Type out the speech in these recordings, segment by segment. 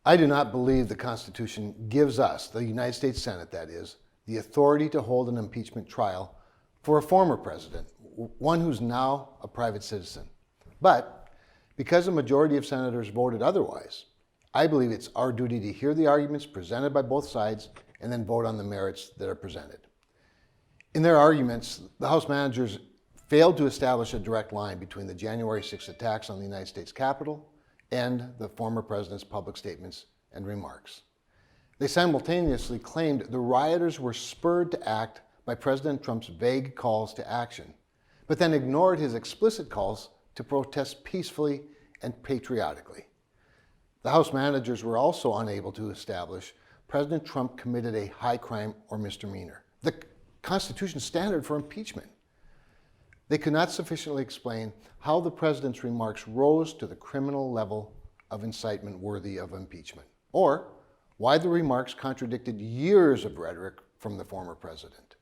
I do not believe the Constitution gives us, the United States Senate that is, the authority to hold an impeachment trial for a former president, one who's now a private citizen. But because a majority of senators voted otherwise, I believe it's our duty to hear the arguments presented by both sides and then vote on the merits that are presented. In their arguments, the House managers failed to establish a direct line between the January 6th attacks on the United States Capitol and the former president's public statements and remarks. They simultaneously claimed the rioters were spurred to act by President Trump's vague calls to action, but then ignored his explicit calls to protest peacefully and patriotically. The House managers were also unable to establish President Trump committed a high crime or misdemeanor, the Constitution's standard for impeachment. They could not sufficiently explain how the president's remarks rose to the criminal level of incitement worthy of impeachment, or why the remarks contradicted years of rhetoric from the former president.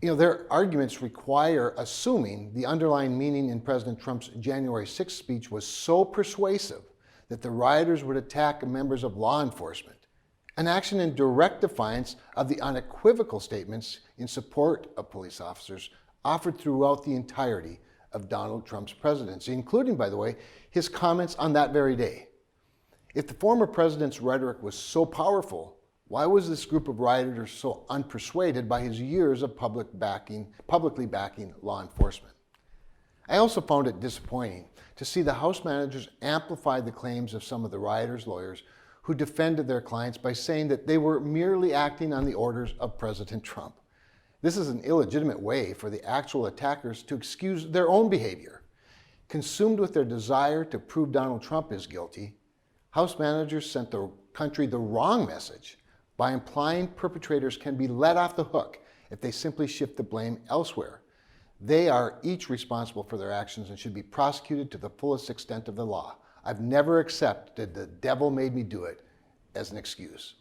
Their arguments require assuming the underlying meaning in President Trump's January 6th speech was so persuasive that the rioters would attack members of law enforcement, an action in direct defiance of the unequivocal statements in support of police officers offered throughout the entirety of Donald Trump's presidency, including, by the way, his comments on that very day. If the former president's rhetoric was so powerful, why was this group of rioters so unpersuaded by his years of publicly backing law enforcement? I also found it disappointing to see the House managers amplify the claims of some of the rioters' lawyers who defended their clients by saying that they were merely acting on the orders of President Trump. This is an illegitimate way for the actual attackers to excuse their own behavior. Consumed with their desire to prove Donald Trump is guilty, House managers sent the country the wrong message by implying perpetrators can be let off the hook if they simply shift the blame elsewhere. They are each responsible for their actions and should be prosecuted to the fullest extent of the law. I've never accepted the devil made me do it as an excuse.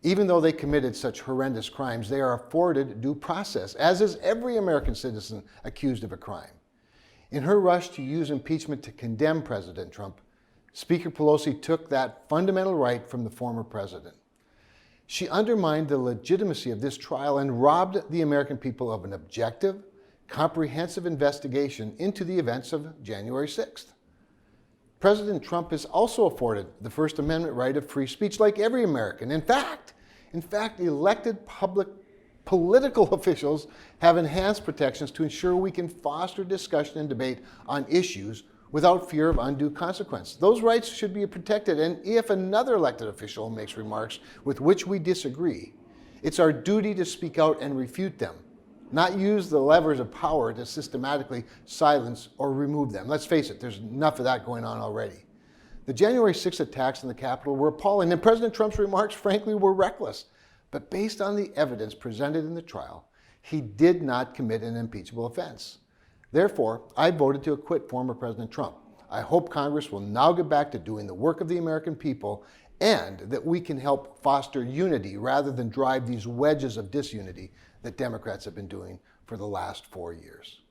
Even though they committed such horrendous crimes, they are afforded due process, as is every American citizen accused of a crime. In her rush to use impeachment to condemn President Trump, Speaker Pelosi took that fundamental right from the former president. She undermined the legitimacy of this trial and robbed the American people of an objective, comprehensive investigation into the events of January 6th. President Trump is also afforded the First Amendment right of free speech like every American. In fact, elected public political officials have enhanced protections to ensure we can foster discussion and debate on issues without fear of undue consequence. Those rights should be protected, and if another elected official makes remarks with which we disagree, it's our duty to speak out and refute them, not use the levers of power to systematically silence or remove them. Let's face it, there's enough of that going on already. The January 6th attacks on the Capitol were appalling, and President Trump's remarks, frankly, were reckless. But based on the evidence presented in the trial, he did not commit an impeachable offense. Therefore, I voted to acquit former President Trump. I hope Congress will now get back to doing the work of the American people and that we can help foster unity rather than drive these wedges of disunity that Democrats have been doing for the last 4 years.